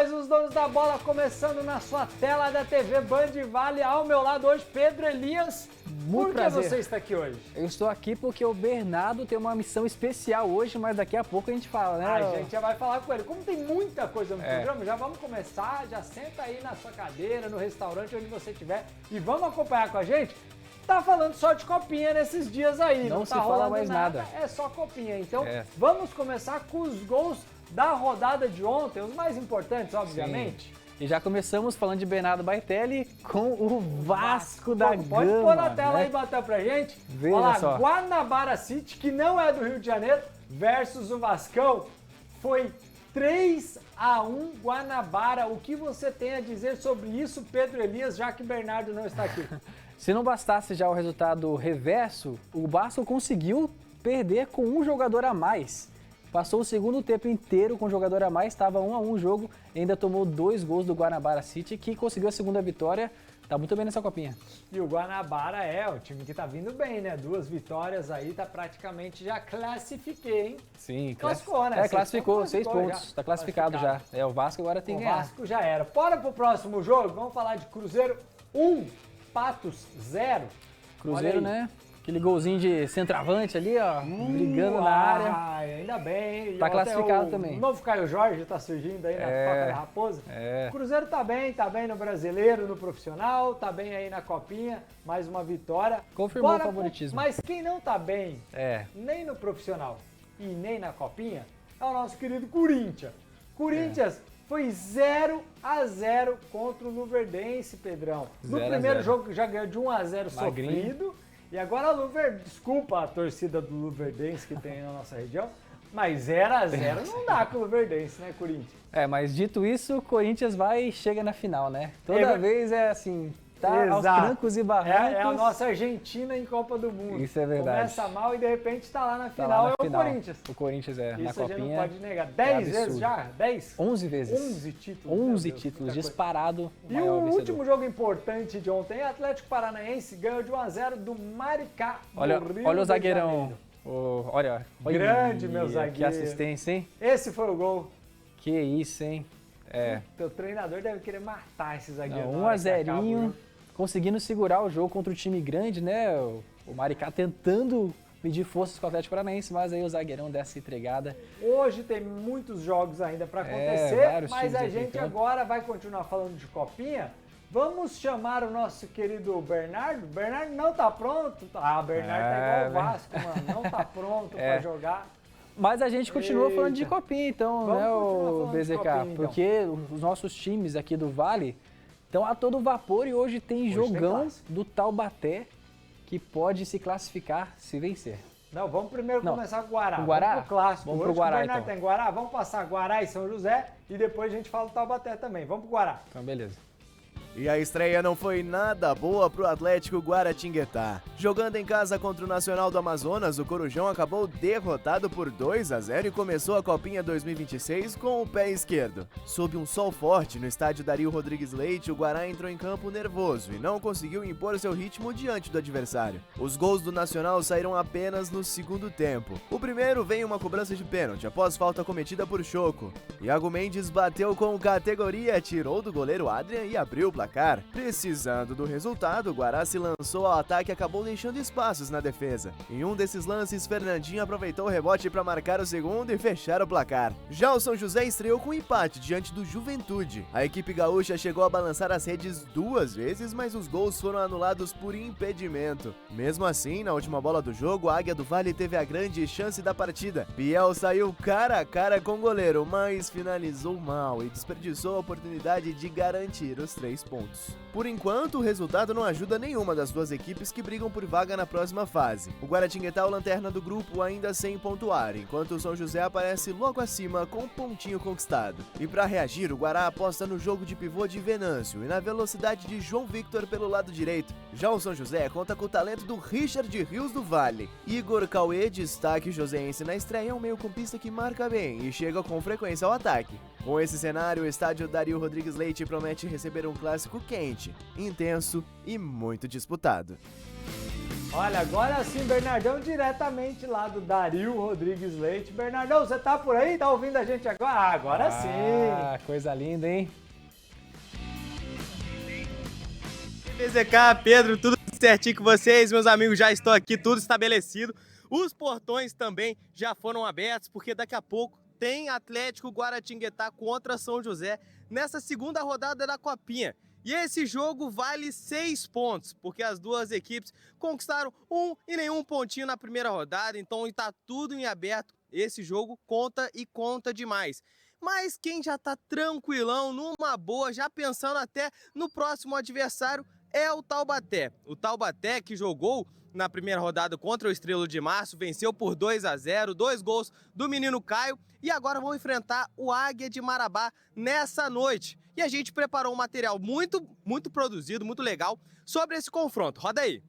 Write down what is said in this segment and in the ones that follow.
mais os donos da bola começando na sua tela da TV Band Vale. Ao meu lado hoje, Pedro Elias. Muito Por que prazer. você está aqui hoje? Eu estou aqui porque o Bernardo tem uma missão especial hoje, mas daqui a pouco a gente fala, né? A gente já vai falar com ele. Como tem muita coisa no programa, já vamos começar. Já senta aí na sua cadeira, no restaurante, onde você estiver e vamos acompanhar com a gente. Tá falando só de copinha nesses dias aí. Não Não se tá fala rolando mais nada. É só copinha. Então, vamos começar com os gols da rodada de ontem, os mais importantes, obviamente. Sim. E já começamos falando de Bernardo Baitelli com o Vasco da Gama. Pode pôr na tela aí e bater pra gente. Veja Olha lá, só. Guanabara City, que não é do Rio de Janeiro, versus o Vascão. Foi 3-1 Guanabara. O que você tem a dizer sobre isso, Pedro Elias, já que Bernardo não está aqui? Se não bastasse já o resultado reverso, o Vasco conseguiu perder com um jogador a mais. Passou o segundo tempo inteiro com um jogador a mais, estava 1-1 o jogo, ainda tomou 2 gols do Guanabara City, que conseguiu a segunda vitória. Tá muito bem nessa copinha. E o Guanabara é o time que tá vindo bem, né? 2 vitórias aí, tá praticamente já classifiquei, hein? Sim, classificou, né? Classificou, 6 pontos, já. tá classificado já. O Vasco agora tem que O ganhar. Vasco já era. Bora pro próximo jogo, vamos falar de Cruzeiro 1, Patos 0. Cruzeiro, né? Aquele golzinho de centroavante ali, ó, brigando na área. Ainda bem, hein? Tá classificado também. O novo Caio Jorge tá surgindo aí na Copa da Raposa. O Cruzeiro tá bem no Brasileiro, no Profissional, tá bem aí na Copinha, mais uma vitória. Confirmou o favoritismo. Mas quem não tá bem, nem no Profissional e nem na Copinha, é o nosso querido Corinthians. Corinthians foi 0-0 contra o Luverdense, Pedrão. No primeiro jogo já ganhou de 1-0 sofrido. E agora desculpa a torcida do Luverdense que tem na nossa região, mas 0-0 não dá com o Luverdense, né, Corinthians? Mas dito isso, o Corinthians vai e chega na final, né? Toda vez é assim, tá aos trancos e barrancos. É a nossa Argentina em Copa do Mundo. Isso é verdade. Começa mal e de repente tá lá na final, o Corinthians. O Corinthians na Copinha. Isso a gente não pode negar. 10 vezes já? 10? 11 vezes. 11 títulos. 11 títulos, disparado. E o último jogo importante de ontem, Atlético Paranaense ganhou de 1-0 do Maricá. Olha o zagueirão. Olha, grande, meu zagueiro. Que assistência, hein? Esse foi o gol. Que isso, hein? Teu treinador deve querer matar esse zagueiro. 1-0, conseguindo segurar o jogo contra o time grande, né? O Maricá tentando medir forças com o Atlético Paranaense, mas aí o zagueirão dessa entregada. Hoje tem muitos jogos ainda para acontecer, mas a gente agora vai continuar falando de Copinha. Vamos chamar o nosso querido Bernardo. Bernardo não tá pronto. Bernardo tá igual o Vasco, mano. Não tá pronto para jogar. Mas a gente continua falando de Copinha, então, vamos né, o BZK? Copinha, porque os nossos times aqui do Vale estão a todo vapor e hoje tem jogão do Taubaté que pode se classificar se vencer. Não, vamos primeiro começar com o Guará. Guará? Vamos pro clássico. Vamos pro Guará, o Bernardo tem Guará, vamos passar Guará e São José e depois a gente fala do Taubaté também. Vamos pro Guará. Então, beleza. E a estreia não foi nada boa pro Atlético Guaratinguetá. Jogando em casa contra o Nacional do Amazonas, o Corujão acabou derrotado por 2-0 e começou a Copinha 2026 com o pé esquerdo. Sob um sol forte no estádio Dario Rodrigues Leite, o Guará entrou em campo nervoso e não conseguiu impor seu ritmo diante do adversário. Os gols do Nacional saíram apenas no segundo tempo. O primeiro veio uma cobrança de pênalti após falta cometida por Choco. Iago Mendes bateu com categoria, tirou do goleiro Adrian e abriu o placar. Precisando do resultado, o Guará se lançou ao ataque e acabou deixando espaços na defesa. Em um desses lances, Fernandinho aproveitou o rebote para marcar o segundo e fechar o placar. Já o São José estreou com empate diante do Juventude. A equipe gaúcha chegou a balançar as redes 2 vezes, mas os gols foram anulados por impedimento. Mesmo assim, na última bola do jogo, a Águia do Vale teve a grande chance da partida. Biel saiu cara a cara com o goleiro, mas finalizou mal e desperdiçou a oportunidade de garantir os 3 pontos. Por enquanto, o resultado não ajuda nenhuma das duas equipes que brigam por vaga na próxima fase. O Guaratinguetá é o lanterna do grupo ainda sem pontuar, enquanto o São José aparece logo acima com um pontinho conquistado. E para reagir, o Guará aposta no jogo de pivô de Venâncio e na velocidade de João Victor pelo lado direito. Já o São José conta com o talento do Richard Rios do Vale. Igor Cauê, destaque joseense na estreia, é um meio-campista que marca bem e chega com frequência ao ataque. Com esse cenário, o estádio Dario Rodrigues Leite promete receber um clássico quente, intenso e muito disputado. Olha, agora sim, Bernardão, diretamente lá do Dario Rodrigues Leite. Bernardão, você tá por aí? Tá ouvindo a gente agora? Ah, agora sim! Ah, coisa linda, hein? BZK, Pedro, tudo certinho com vocês? Meus amigos, já estou aqui, tudo estabelecido. Os portões também já foram abertos, porque daqui a pouco tem Atlético Guaratinguetá contra São José nessa segunda rodada da Copinha. E esse jogo vale 6 pontos, porque as duas equipes conquistaram um e nenhum pontinho na primeira rodada, então está tudo em aberto. Esse jogo conta e conta demais. Mas quem já está tranquilão, numa boa, já pensando até no próximo adversário, é o Taubaté. O Taubaté que jogou na primeira rodada contra o Estrela de Março, venceu por 2-0, 2 gols do menino Caio, e agora vão enfrentar o Águia de Marabá nessa noite. E a gente preparou um material muito produzido, muito legal sobre esse confronto. Roda aí!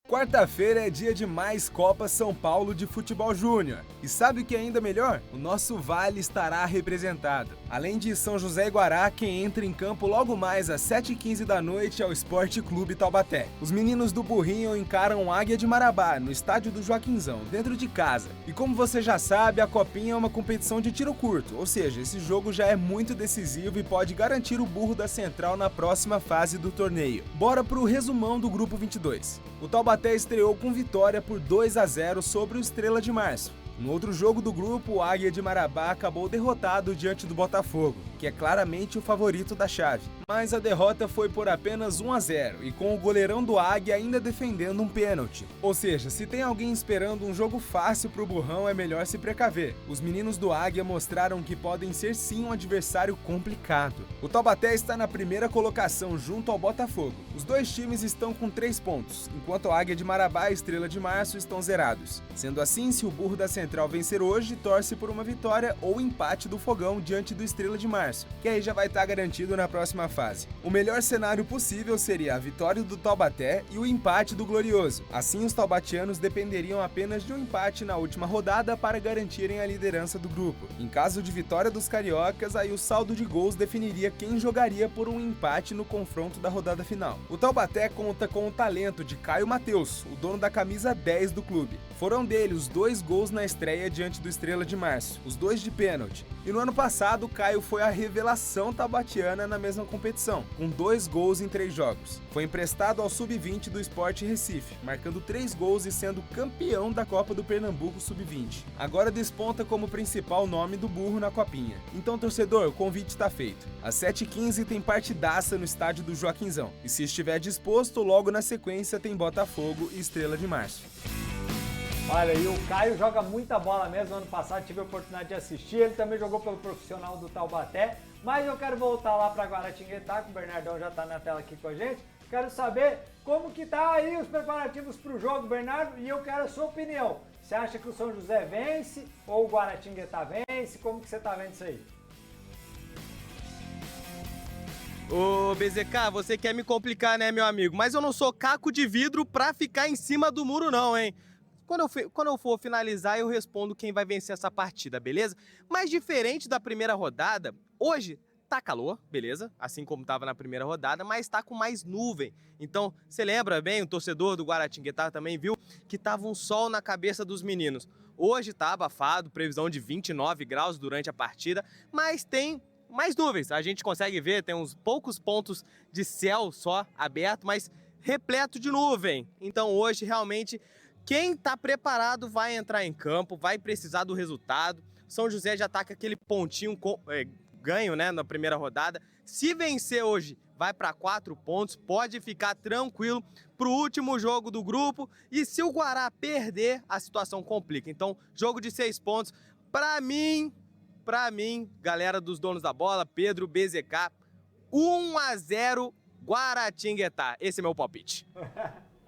Quarta-feira é dia de mais Copa São Paulo de Futebol Júnior. E sabe o que é ainda melhor? O nosso Vale estará representado. Além de São José e Guará, quem entra em campo logo mais às 7h15 da noite é o Esporte Clube Taubaté. Os meninos do Burrinho encaram o Águia de Marabá, no estádio do Joaquinzão, dentro de casa. E como você já sabe, a Copinha é uma competição de tiro curto, ou seja, esse jogo já é muito decisivo e pode garantir o burro da Central na próxima fase do torneio. Bora pro resumão do Grupo 22. O Taubaté estreou com vitória por 2-0 sobre o Estrela de Março. No outro jogo do grupo, o Águia de Marabá acabou derrotado diante do Botafogo, que é claramente o favorito da chave. Mas a derrota foi por apenas 1-0 e com o goleirão do Águia ainda defendendo um pênalti. Ou seja, se tem alguém esperando um jogo fácil pro Burrão, é melhor se precaver. Os meninos do Águia mostraram que podem ser sim um adversário complicado. O Taubaté está na primeira colocação junto ao Botafogo. Os dois times estão com 3 pontos, enquanto a Águia de Marabá e Estrela de Março estão zerados. Sendo assim, se o burro da Central vencer hoje, torce por uma vitória ou empate do Fogão diante do Estrela de Março, que aí já vai estar garantido na próxima fase. O melhor cenário possível seria a vitória do Taubaté e o empate do Glorioso. Assim, os taubatianos dependeriam apenas de um empate na última rodada para garantirem a liderança do grupo. Em caso de vitória dos cariocas, aí o saldo de gols definiria quem jogaria por um empate no confronto da rodada final. O Taubaté conta com o talento de Caio Mateus, o dono da camisa 10 do clube. Foram dele os 2 gols na estreia diante do Estrela de Março, os 2 de pênalti. E no ano passado, Caio foi a revelação taubatiana na mesma competição, com 2 gols em 3 jogos. Foi emprestado ao Sub-20 do Sport Recife, marcando 3 gols e sendo campeão da Copa do Pernambuco Sub-20. Agora desponta como principal nome do burro na Copinha. Então, torcedor, o convite está feito. Às 7h15 tem partidaça no estádio do Joaquinzão. E se estiver disposto, logo na sequência tem Botafogo e Estrela de Março. Olha, e o Caio joga muita bola mesmo. Ano passado tive a oportunidade de assistir. Ele também jogou pelo profissional do Taubaté. Mas eu quero voltar lá para Guaratinguetá, que o Bernardão já está na tela aqui com a gente. Quero saber como que tá aí os preparativos para o jogo, Bernardo, e eu quero a sua opinião. Você acha que o São José vence ou o Guaratinguetá vence? Como que você tá vendo isso aí? Ô BZK, você quer me complicar, né, meu amigo? Mas eu não sou caco de vidro pra ficar em cima do muro não, hein? Quando eu for finalizar, eu respondo quem vai vencer essa partida, beleza? Mas diferente da primeira rodada, hoje tá calor, beleza? Assim como tava na primeira rodada, mas tá com mais nuvem. Então, você lembra bem, o torcedor do Guaratinguetá também viu que tava um sol na cabeça dos meninos. Hoje tá abafado, previsão de 29 graus durante a partida, mas tem mais nuvens. A gente consegue ver, tem uns poucos pontos de céu só aberto, mas repleto de nuvem. Então hoje realmente quem tá preparado vai entrar em campo, vai precisar do resultado. São José já tá com aquele pontinho ganho, né, na primeira rodada. Se vencer hoje, vai para 4 pontos, pode ficar tranquilo pro último jogo do grupo. E se o Guará perder, a situação complica. Então, jogo de 6 pontos, para mim, galera dos donos da bola, Pedro, BZK, 1-0 Guaratinguetá. Esse é meu palpite.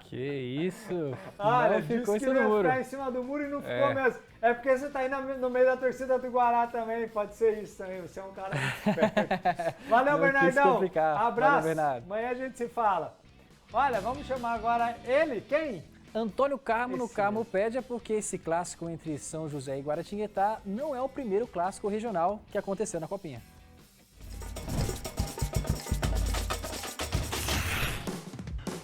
Que isso! Olha, não ficou em disse que cima do não ia muro. ficar em cima do muro e não ficou mesmo. É porque você tá aí no meio da torcida do Guará também, pode ser isso também. Você é um cara muito esperto. Valeu, Não quis Bernardão. complicar. Abraço. Valeu, Bernardo. Amanhã a gente se fala. Olha, vamos chamar agora ele, quem? Antônio Carmo no Esse Carmopédia, porque esse clássico entre São José e Guaratinguetá não é o primeiro clássico regional que aconteceu na Copinha.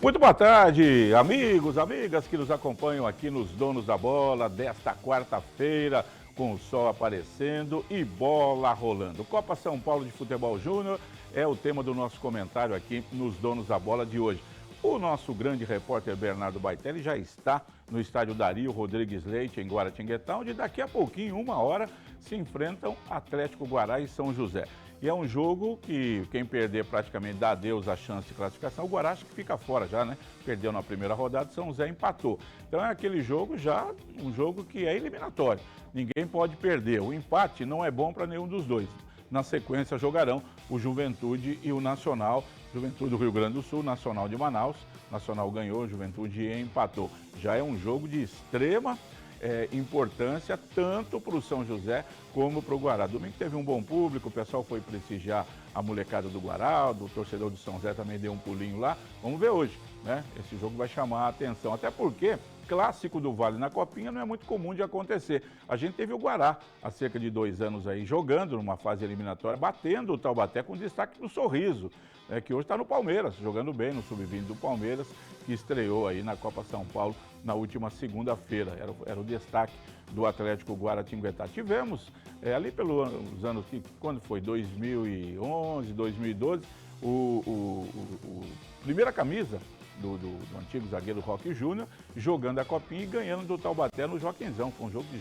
Muito boa tarde, amigos, amigas que nos acompanham aqui nos Donos da Bola desta quarta-feira, com o sol aparecendo e bola rolando. Copa São Paulo de Futebol Júnior é o tema do nosso comentário aqui nos Donos da Bola de hoje. O nosso grande repórter Bernardo Baitelli já está no estádio Dario Rodrigues Leite, em Guaratinguetá, onde daqui a pouquinho, 1h, se enfrentam Atlético Guará e São José. E é um jogo que quem perder praticamente dá adeus à chance de classificação. O Guará acho que fica fora já, né? Perdeu na primeira rodada, São José empatou. Então é aquele jogo já, um jogo que é eliminatório. Ninguém pode perder. O empate não é bom para nenhum dos dois. Na sequência jogarão o Juventude e o Nacional. Juventude do Rio Grande do Sul, Nacional de Manaus. Nacional ganhou, Juventude empatou. Já é um jogo de extrema importância tanto para o São José como para o Guará. Domingo teve um bom público, o pessoal foi prestigiar a molecada do Guará, o torcedor do São José também deu um pulinho lá. Vamos ver hoje, né? Esse jogo vai chamar a atenção, até porque clássico do Vale na Copinha não é muito comum de acontecer. A gente teve o Guará há cerca de 2 anos aí jogando numa fase eliminatória, batendo o Taubaté com destaque do Sorriso, que hoje está no Palmeiras, jogando bem no sub-20 do Palmeiras, que estreou aí na Copa São Paulo na última segunda-feira. Era o destaque do Atlético Guaratinguetá. Tivemos, ali pelos anos que, quando foi 2011, 2012, primeira camisa do antigo zagueiro Roque Júnior, jogando a Copinha e ganhando do Taubaté no Joaquinzão. Foi um jogo de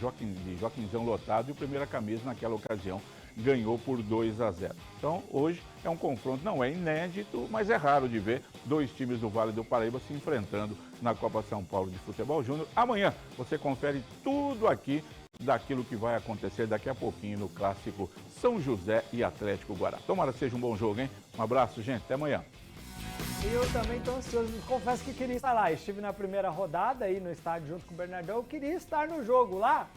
Joaquinzão lotado e o primeira camisa naquela ocasião ganhou por 2-0. Então, hoje é um confronto, não é inédito, mas é raro de ver dois times do Vale do Paraíba se enfrentando na Copa São Paulo de Futebol Júnior. Amanhã você confere tudo aqui daquilo que vai acontecer daqui a pouquinho no clássico São José e Atlético Guará. Tomara que seja um bom jogo, hein? Um abraço, gente. Até amanhã. E eu também estou ansioso. Confesso que queria estar lá. Estive na primeira rodada aí no estádio junto com o Bernardão. Eu queria estar no jogo lá.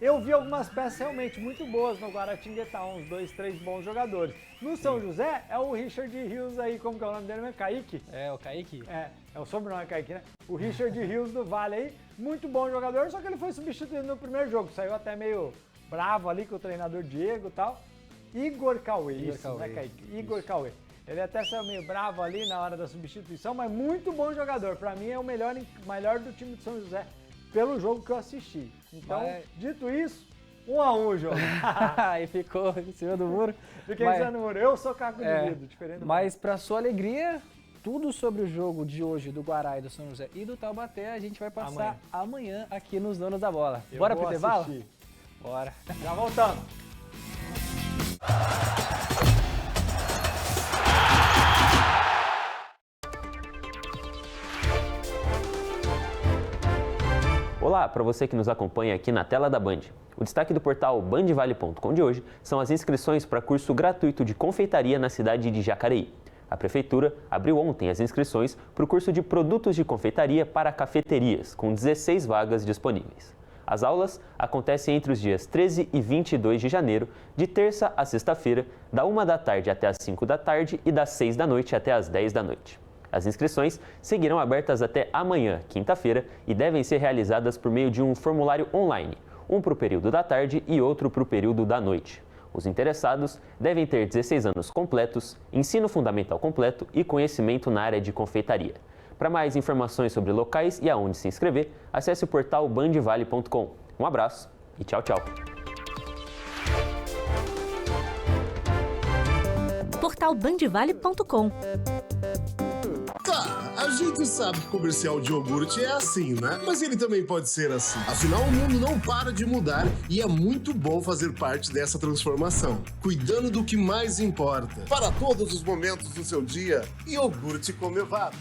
Eu vi algumas peças realmente muito boas no Guaratinguetá, uns 2, 3 bons jogadores. No São José é o Richard Rios aí, como que é o nome dele mesmo? Kaique? É, o Kaique. É o sobrenome Kaique, né? O Richard Rios do Vale aí, muito bom jogador, só que ele foi substituído no primeiro jogo. Saiu até meio bravo ali com o treinador Diego e tal. Igor Cauê, né, Kaique? Igor Cauê. Ele até saiu meio bravo ali na hora da substituição, mas muito bom jogador. Pra mim é o melhor do time de São José, pelo jogo que eu assisti. Então, dito isso, 1-1 o jogo. E ficou em cima do muro. Fiquei em cima do muro. Eu sou caco de vidro, diferente do Mas, para sua alegria, tudo sobre o jogo de hoje do Guará e do São José e do Taubaté, a gente vai passar amanhã aqui nos Donos da Bola. Bora pro intervalo? Bora. Já voltamos. Olá, para você que nos acompanha aqui na tela da Band. O destaque do portal bandvale.com de hoje são as inscrições para curso gratuito de confeitaria na cidade de Jacareí. A Prefeitura abriu ontem as inscrições para o curso de produtos de confeitaria para cafeterias, com 16 vagas disponíveis. As aulas acontecem entre os dias 13 e 22 de janeiro, de terça a sexta-feira, da 1 da tarde até as 5 da tarde e das 6 da noite até as 10 da noite. As inscrições seguirão abertas até amanhã, quinta-feira, e devem ser realizadas por meio de um formulário online, um para o período da tarde e outro para o período da noite. Os interessados devem ter 16 anos completos, ensino fundamental completo e conhecimento na área de confeitaria. Para mais informações sobre locais e aonde se inscrever, acesse o portal bandvale.com. Um abraço e tchau, tchau! Portal bandvale.com. Tá, a gente sabe que comercial de iogurte é assim, né? Mas ele também pode ser assim. Afinal, o mundo não para de mudar e é muito bom fazer parte dessa transformação, cuidando do que mais importa. Para todos os momentos do seu dia, iogurte Comevap.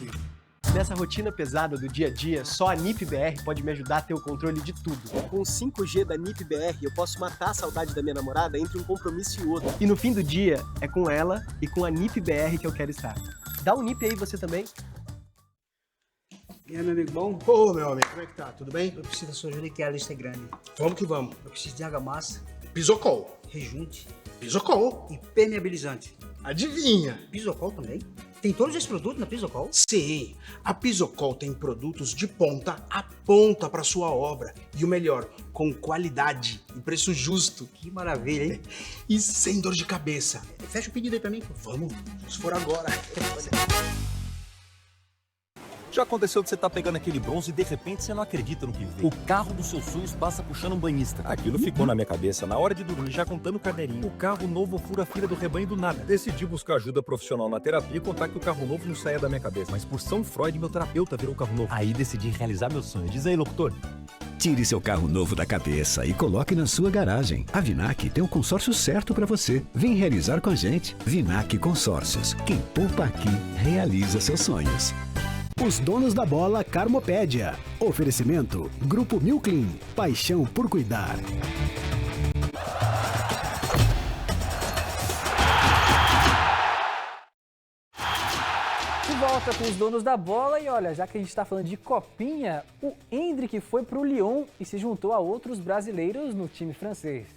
Nessa rotina pesada do dia a dia, só a NIP-BR pode me ajudar a ter o controle de tudo. Com o 5G da NIP-BR, eu posso matar a saudade da minha namorada entre um compromisso e outro. E no fim do dia, é com ela e com a NIP-BR que eu quero estar. Dá um NIP aí você também. E aí, meu amigo, bom? Ô, meu amigo, como é que tá? Tudo bem? Eu preciso da sua ajuda que a lista é grande. Vamos que vamos. Eu preciso de argamassa, Pisocol. rejunte Pisocol. e permeabilizante. Adivinha? Pisocol também? Tem todos esses produtos na Pisocol? Sim, a Pisocol tem produtos de ponta a ponta para sua obra. E o melhor, com qualidade e preço justo. Que maravilha, hein? E sem dor de cabeça. Fecha o pedido aí pra mim. Vamos, se for agora. Já aconteceu de você estar pegando aquele bronze e de repente você não acredita no que vê. O carro dos seus sonhos passa puxando um banhista. Aquilo ficou na minha cabeça na hora de dormir, já contando o caderninho. O carro novo fura a fila do rebanho do nada. Decidi buscar ajuda profissional na terapia e contar que o carro novo não saia da minha cabeça. Mas por São Freud, meu terapeuta virou carro novo. Aí decidi realizar meu sonho. Diz aí, locutor. Tire seu carro novo da cabeça e coloque na sua garagem. A Vinac tem o consórcio certo para você. Vem realizar com a gente. Vinac Consórcios. Quem poupa aqui, realiza seus sonhos. Os donos da bola Carmopédia. Oferecimento Grupo Milclean. Paixão por cuidar. De volta com os donos da bola e olha, já que a gente está falando de copinha, o Endrick foi para o Lyon e se juntou a outros brasileiros no time francês.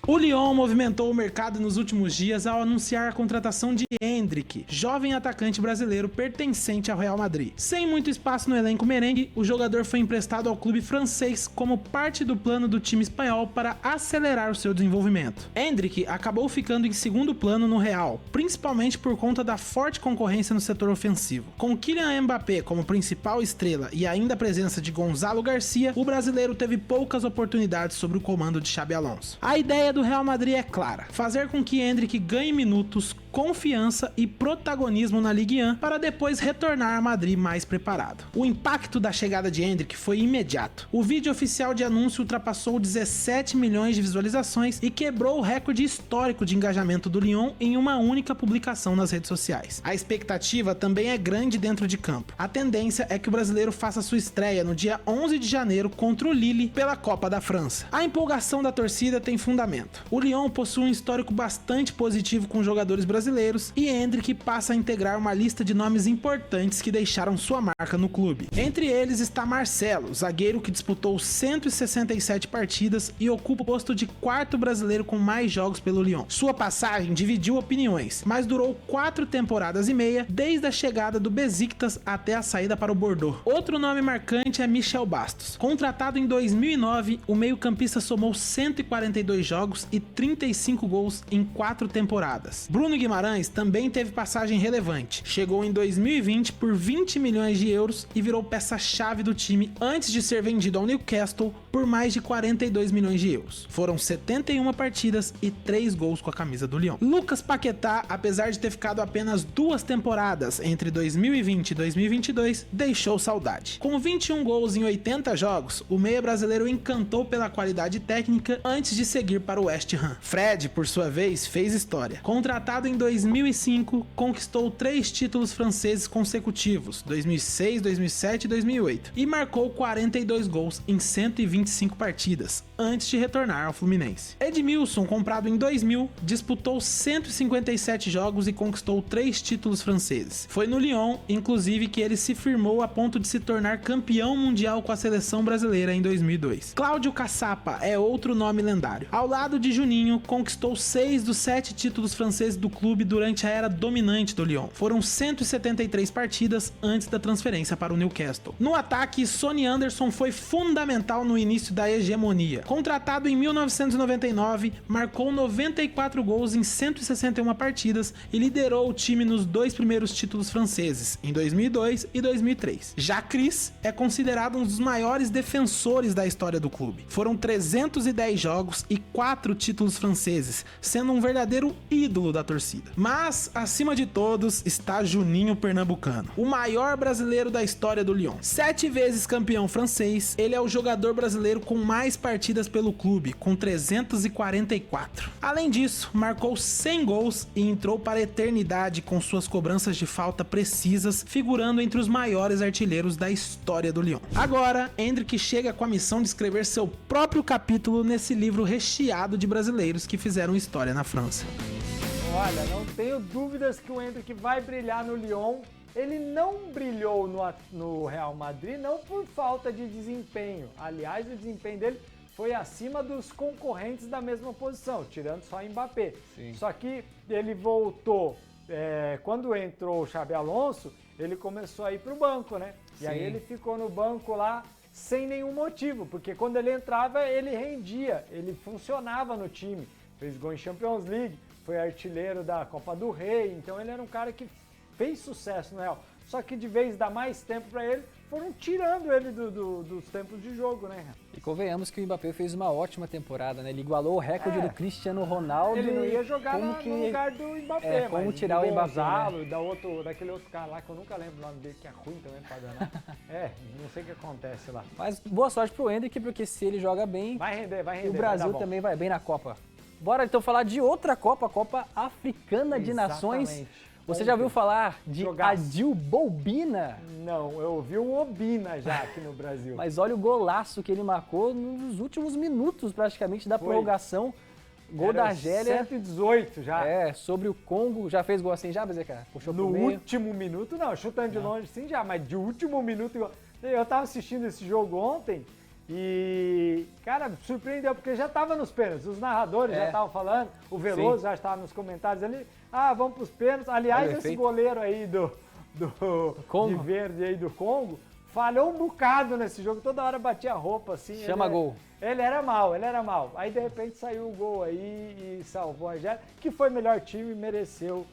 O Lyon movimentou o mercado nos últimos dias ao anunciar a contratação de Endrick, jovem atacante brasileiro pertencente ao Real Madrid. Sem muito espaço no elenco merengue, o jogador foi emprestado ao clube francês como parte do plano do time espanhol para acelerar o seu desenvolvimento. Endrick acabou ficando em segundo plano no Real, principalmente por conta da forte concorrência no setor ofensivo. Com Kylian Mbappé como principal estrela e ainda a presença de Gonzalo Garcia, o brasileiro teve poucas oportunidades sob o comando de Xabi Alonso. A ideia do Real Madrid é clara: fazer com que Endrick ganhe minutos, confiança e protagonismo na Ligue 1 para depois retornar a Madrid mais preparado. O impacto da chegada de Endrick foi imediato. O vídeo oficial de anúncio ultrapassou 17 milhões de visualizações e quebrou o recorde histórico de engajamento do Lyon em uma única publicação nas redes sociais. A expectativa também é grande dentro de campo. A tendência é que o brasileiro faça sua estreia no dia 11 de janeiro contra o Lille pela Copa da França. A empolgação da torcida tem fundamento. O Lyon possui um histórico bastante positivo com jogadores brasileiros e Endrick passa a integrar uma lista de nomes importantes que deixaram sua marca no clube. Entre eles está Marcelo, zagueiro que disputou 167 partidas e ocupa o posto de quarto brasileiro com mais jogos pelo Lyon. Sua passagem dividiu opiniões, mas durou 4 temporadas e meia, desde a chegada do Besiktas até a saída para o Bordeaux. Outro nome marcante é Michel Bastos. Contratado em 2009, o meio-campista somou 142 jogos e 35 gols em 4 temporadas. Bruno Guimarães também teve passagem relevante. Chegou em 2020 por 20 milhões de euros e virou peça-chave do time antes de ser vendido ao Newcastle por mais de 42 milhões de euros. Foram 71 partidas e 3 gols com a camisa do Lyon. Lucas Paquetá, apesar de ter ficado apenas 2 temporadas entre 2020 e 2022, deixou saudade. Com 21 gols em 80 jogos, o meia brasileiro encantou pela qualidade técnica antes de seguir para o West Ham. Fred, por sua vez, fez história. Contratado em 2005, conquistou 3 títulos franceses consecutivos, 2006, 2007 e 2008, e marcou 42 gols em 125 partidas, antes de retornar ao Fluminense. Edmilson, comprado em 2000, disputou 157 jogos e conquistou 3 títulos franceses. Foi no Lyon, inclusive, que ele se firmou a ponto de se tornar campeão mundial com a seleção brasileira em 2002. Cláudio Caçapa é outro nome lendário. Ao lado de Juninho, conquistou 6 dos 7 títulos franceses do clube durante a era dominante do Lyon. Foram 173 partidas antes da transferência para o Newcastle. No ataque, Sonny Anderson foi fundamental no início da hegemonia. Contratado em 1999, marcou 94 gols em 161 partidas e liderou o time nos 2 primeiros títulos franceses, em 2002 e 2003. Já Chris é considerado um dos maiores defensores da história do clube. Foram 310 jogos e 4 títulos franceses, sendo um verdadeiro ídolo da torcida. Mas, acima de todos, está Juninho Pernambucano, o maior brasileiro da história do Lyon. 7 vezes campeão francês, ele é o jogador brasileiro com mais partidas pelo clube, com 344. Além disso, marcou 100 gols e entrou para a eternidade com suas cobranças de falta precisas, figurando entre os maiores artilheiros da história do Lyon. Agora, Endrick chega com a missão de escrever seu próprio capítulo nesse livro recheado de brasileiros que fizeram história na França. Olha, não tenho dúvidas que o Endrick vai brilhar no Lyon. Ele não brilhou no Real Madrid, não por falta de desempenho. Aliás, o desempenho dele foi acima dos concorrentes da mesma posição, tirando só Mbappé. Sim. Só que ele voltou, quando entrou o Xabi Alonso, ele começou a ir para o banco, né? E Sim. Aí ele ficou no banco lá sem nenhum motivo, porque quando ele entrava, ele rendia, ele funcionava no time. Fez gol em Champions League, foi artilheiro da Copa do Rei, então ele era um cara que fez sucesso no Real. só que de vez dar mais tempo para ele, foram tirando ele dos tempos de jogo, né? E convenhamos que o Mbappé fez uma ótima temporada, né? Ele igualou o recorde do Cristiano Ronaldo. Ele não ia jogar no lugar do Mbappé, como mas tirar o Mbappé, Gonzalo, né? daquele outro cara lá, que eu nunca lembro o nome dele, que é ruim também pra danar. Não sei o que acontece lá. Mas boa sorte pro Endrick, porque se ele joga bem, vai render. E o Brasil também vai bem na Copa. Bora então falar de outra Copa, a Copa Africana de Nações. Você já ouviu falar de Adil Boubina? Não, eu ouvi um Obina já aqui no Brasil. Mas olha o golaço que ele marcou nos últimos minutos praticamente da prorrogação. Gol da Argélia. 118 já. Sobre o Congo. Já fez gol assim já, BZK? Puxou pro meio. No último minuto não, chutando de longe sim já, mas de último minuto. Eu tava assistindo esse jogo ontem e, cara, surpreendeu, porque já tava nos pênaltis. Os narradores já estavam falando, o Veloso já estava nos comentários ali. Vamos pros pênaltis. Aliás, esse goleiro aí de verde aí do Congo falhou um bocado nesse jogo. Toda hora batia a roupa assim. Chama gol. Ele era mal. Aí de repente saiu o gol aí e salvou a Argélia, que foi melhor time e mereceu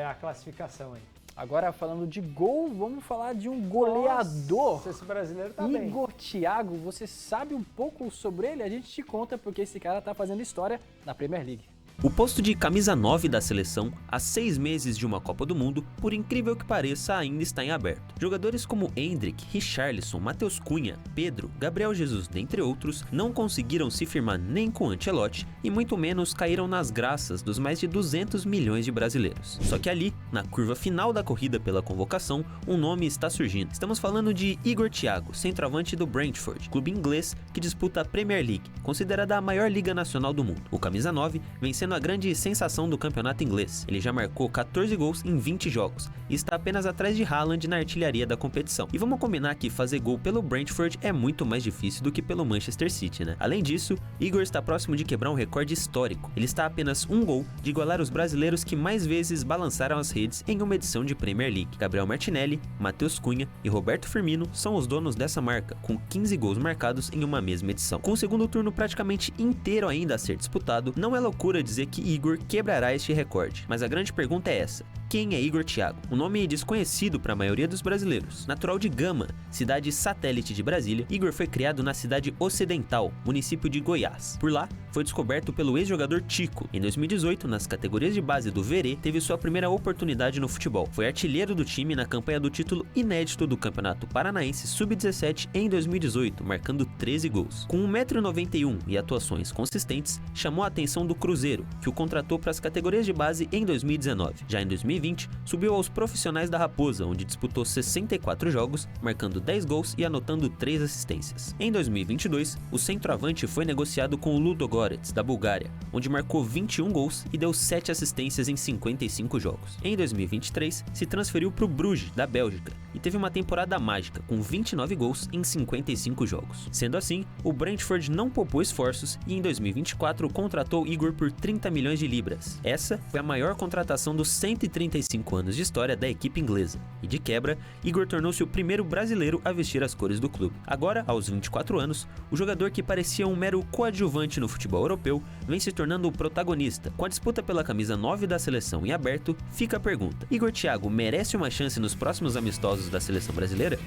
a classificação aí. Agora, falando de gol, vamos falar de um goleador. Nossa, esse brasileiro tá bem. Igor Thiago, você sabe um pouco sobre ele? A gente te conta, porque esse cara tá fazendo história na Premier League. O posto de camisa 9 da seleção, há 6 meses de uma Copa do Mundo, por incrível que pareça, ainda está em aberto. Jogadores como Endrick, Richarlison, Matheus Cunha, Pedro, Gabriel Jesus, dentre outros, não conseguiram se firmar nem com Ancelotti e muito menos caíram nas graças dos mais de 200 milhões de brasileiros. Só que ali, na curva final da corrida pela convocação, um nome está surgindo. Estamos falando de Igor Thiago, centroavante do Brentford, clube inglês que disputa a Premier League, considerada a maior liga nacional do mundo. O camisa 9 vem sendo a grande sensação do campeonato inglês. Ele já marcou 14 gols em 20 jogos e está apenas atrás de Haaland na artilharia da competição. E vamos combinar que fazer gol pelo Brentford é muito mais difícil do que pelo Manchester City, né? Além disso, Igor está próximo de quebrar um recorde histórico. Ele está a apenas um gol de igualar os brasileiros que mais vezes balançaram as redes em uma edição de Premier League. Gabriel Martinelli, Matheus Cunha e Roberto Firmino são os donos dessa marca, com 15 gols marcados em uma mesma edição. Com o segundo turno praticamente inteiro ainda a ser disputado, não é loucura dizer que Igor quebrará este recorde. Mas a grande pergunta é essa: quem é Igor Thiago? Um nome desconhecido para a maioria dos brasileiros. Natural de Gama, cidade satélite de Brasília, Igor foi criado na cidade ocidental, município de Goiás. Por lá, foi descoberto pelo ex-jogador Tico. Em 2018, nas categorias de base do Verê, teve sua primeira oportunidade no futebol. Foi artilheiro do time na campanha do título inédito do Campeonato Paranaense Sub-17 em 2018, marcando 13 gols. Com 1,91 m e atuações consistentes, chamou a atenção do Cruzeiro, que o contratou para as categorias de base em 2019. Já em 2020, subiu aos profissionais da Raposa, onde disputou 64 jogos, marcando 10 gols e anotando 3 assistências. Em 2022, o centroavante foi negociado com o Ludogorets, da Bulgária, onde marcou 21 gols e deu 7 assistências em 55 jogos. Em 2023, se transferiu para o Bruges, da Bélgica, e teve uma temporada mágica, com 29 gols em 55 jogos. Sendo assim, o Brentford não poupou esforços e em 2024 contratou Igor por 30 milhões de libras. Essa foi a maior contratação dos 135 anos de história da equipe inglesa. E de quebra, Igor tornou-se o primeiro brasileiro a vestir as cores do clube. Agora, aos 24 anos, o jogador que parecia um mero coadjuvante no futebol europeu vem se tornando o protagonista. Com a disputa pela camisa 9 da seleção em aberto, fica a pergunta: Igor Thiago merece uma chance nos próximos amistosos da seleção brasileira?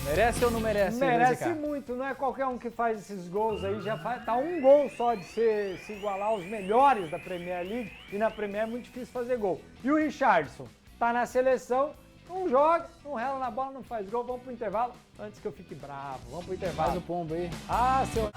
Merece ou não merece? Merece muito, não é qualquer um que faz esses gols aí, tá um gol só de se igualar aos melhores da Premier League, e na Premier é muito difícil fazer gol. E o Richarlison tá na seleção, não joga, não rela na bola, não faz gol, vamos pro intervalo, antes que eu fique bravo, vamos pro intervalo. Faz o pombo aí. Seu...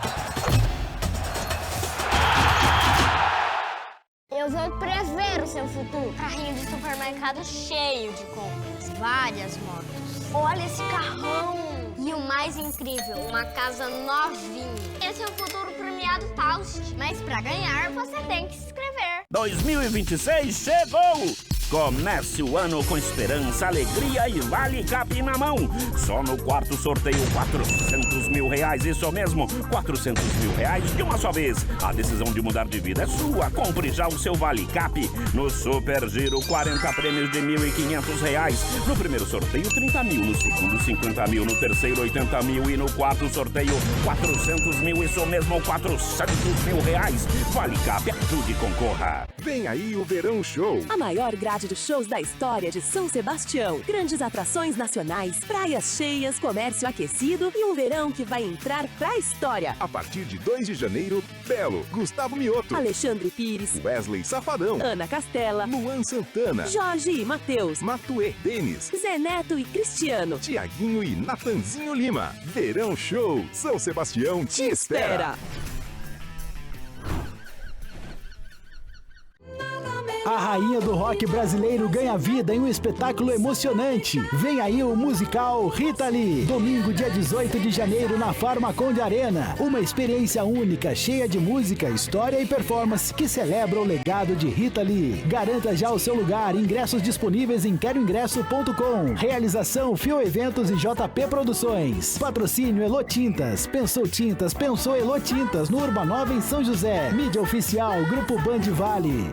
Eu vou prever o seu futuro. Carrinho de supermercado cheio de compras, várias motos. Olha esse carrão! E o mais incrível, uma casa novinha. Esse é o futuro premiado Faust. Mas pra ganhar, você tem que se inscrever. 2026 chegou! Comece o ano com esperança, alegria e Vale Cap na mão. Só no quarto sorteio 400 mil reais, isso mesmo, 400 mil reais de uma só vez. A decisão de mudar de vida é sua. Compre já o seu Vale Cap. No Super Giro, 40 prêmios de R$1.500 reais. No primeiro sorteio, 30 mil. No segundo, 50 mil. No terceiro, 80 mil. E no quarto sorteio, 400 mil, isso mesmo, 400 mil reais. Vale Cap, ajude e concorra. Vem aí o Verão Show. A maior grade oportunidade de shows da história de São Sebastião. Grandes atrações nacionais, praias cheias, comércio aquecido e um verão que vai entrar pra história. A partir de 2 de janeiro, Belo, Gustavo Mioto, Alexandre Pires, Wesley Safadão, Ana Castela, Luan Santana, Jorge e Matheus, Matuê, Denis, Zé Neto e Cristiano, Tiaguinho e Natanzinho Lima. Verão Show, São Sebastião te espera. A rainha do rock brasileiro ganha vida em um espetáculo emocionante. Vem aí o musical Rita Lee. Domingo, dia 18 de janeiro, na Farmaconde Arena. Uma experiência única, cheia de música, história e performance que celebra o legado de Rita Lee. Garanta já o seu lugar. Ingressos disponíveis em queroingresso.com. Realização Fio Eventos e JP Produções. Patrocínio Elo Tintas. Pensou Tintas, pensou Elo Tintas, no Urbanova em São José. Mídia oficial, Grupo Band Vale.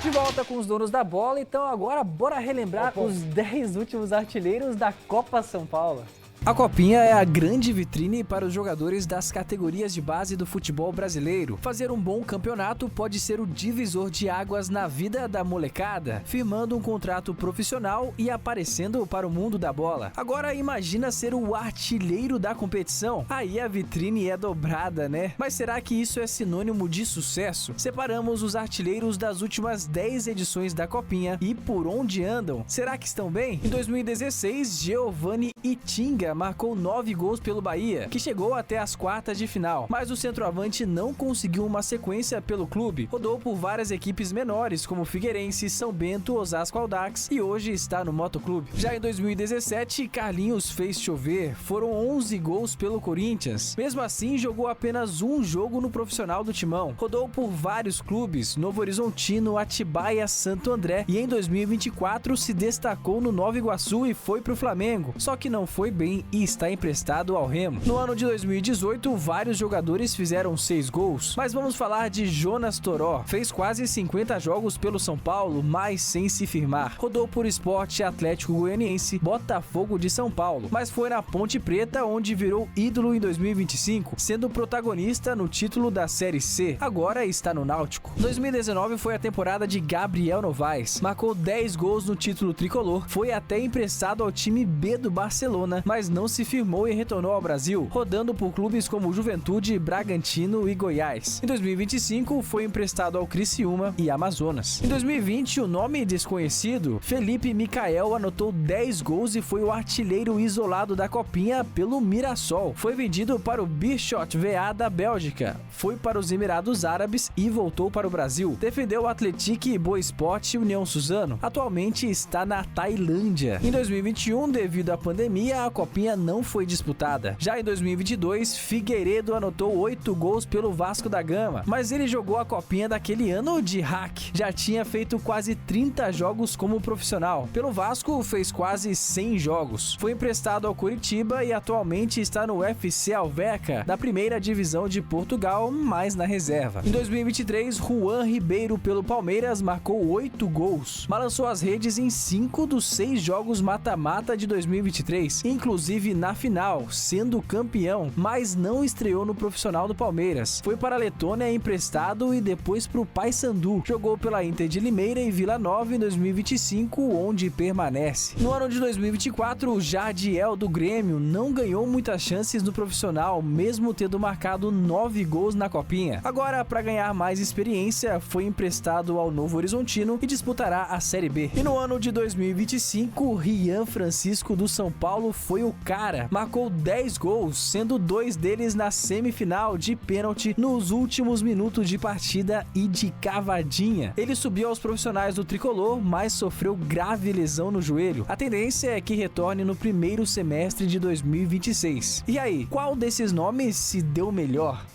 De volta com os donos da bola, então agora bora relembrar os 10 últimos artilheiros da Copa São Paulo. A Copinha é a grande vitrine para os jogadores das categorias de base do futebol brasileiro. Fazer um bom campeonato pode ser o divisor de águas na vida da molecada, firmando um contrato profissional e aparecendo para o mundo da bola. Agora imagina ser o artilheiro da competição. Aí a vitrine é dobrada, né? Mas será que isso é sinônimo de sucesso? Separamos os artilheiros das últimas 10 edições da Copinha e por onde andam. Será que estão bem? Em 2016, Giovanni Itinga marcou 9 gols pelo Bahia, que chegou até as quartas de final. Mas o centroavante não conseguiu uma sequência pelo clube. Rodou por várias equipes menores, como Figueirense, São Bento, Osasco Audax e hoje está no Motoclube. Já em 2017, Carlinhos fez chover. Foram 11 gols pelo Corinthians. Mesmo assim, jogou apenas um jogo no profissional do Timão. Rodou por vários clubes, Novo Horizontino, Atibaia, Santo André e em 2024 se destacou no Nova Iguaçu e foi pro Flamengo. Só que não foi bem e está emprestado ao Remo. No ano de 2018, vários jogadores fizeram 6 gols, mas vamos falar de Jonas Toró. Fez quase 50 jogos pelo São Paulo, mas sem se firmar. Rodou por Sport, Atlético Goianiense, Botafogo de São Paulo, mas foi na Ponte Preta onde virou ídolo em 2025, sendo protagonista no título da Série C. Agora está no Náutico. 2019 foi a temporada de Gabriel Novaes. Marcou 10 gols no título tricolor, foi até emprestado ao time B do Barcelona, mas não se firmou e retornou ao Brasil, rodando por clubes como Juventude, Bragantino e Goiás. Em 2025, foi emprestado ao Criciúma e Amazonas. Em 2020, o nome desconhecido, Felipe Micael, anotou 10 gols e foi o artilheiro isolado da Copinha pelo Mirassol. Foi vendido para o Beerschot VA da Bélgica, foi para os Emirados Árabes e voltou para o Brasil. Defendeu o Atlético Boa-Esporte e União Suzano. Atualmente está na Tailândia. Em 2021, devido à pandemia, a Copinha não foi disputada. Já em 2022, Figueiredo anotou 8 gols pelo Vasco da Gama, mas ele jogou a Copinha daquele ano de hack. Já tinha feito quase 30 jogos como profissional. Pelo Vasco, fez quase 100 jogos. Foi emprestado ao Curitiba e atualmente está no FC Alverca, da primeira divisão de Portugal, mas na reserva. Em 2023, Juan Ribeiro pelo Palmeiras marcou 8 gols. Balançou as redes em 5 dos 6 jogos mata-mata de 2023, inclusive na final, sendo campeão, mas não estreou no profissional do Palmeiras. Foi para a Letônia emprestado e depois para o Paysandu. Jogou pela Inter de Limeira e Vila Nova em 2025, onde permanece. No ano de 2024, o Jardiel do Grêmio não ganhou muitas chances no profissional, mesmo tendo marcado 9 gols na Copinha. Agora, para ganhar mais experiência, foi emprestado ao Novo Horizontino e disputará a Série B. E no ano de 2025, Rian Francisco do São Paulo foi o cara. Marcou 10 gols, sendo 2 deles na semifinal de pênalti nos últimos minutos de partida e de cavadinha. Ele subiu aos profissionais do tricolor, mas sofreu grave lesão no joelho. A tendência é que retorne no primeiro semestre de 2026. E aí, qual desses nomes se deu melhor?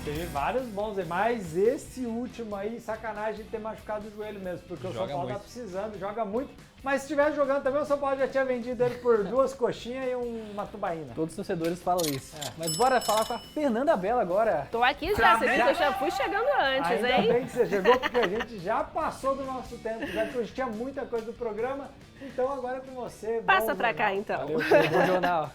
Teve vários bons, mas esse último aí, sacanagem de ter machucado o joelho mesmo, porque o São Paulo tá precisando, joga muito. Mas se estivesse jogando também, o São Paulo já tinha vendido ele por 2 coxinhas e uma tubaína. Todos os torcedores falam isso. Mas bora falar com a Fernanda Bela agora. Tô aqui já, você viu que eu já fui chegando antes, ainda hein? Ainda bem que você chegou, porque a gente já passou do nosso tempo, já que hoje tinha muita coisa do programa. Então agora é com você. Passa pra cá, então. Valeu, bom jornal.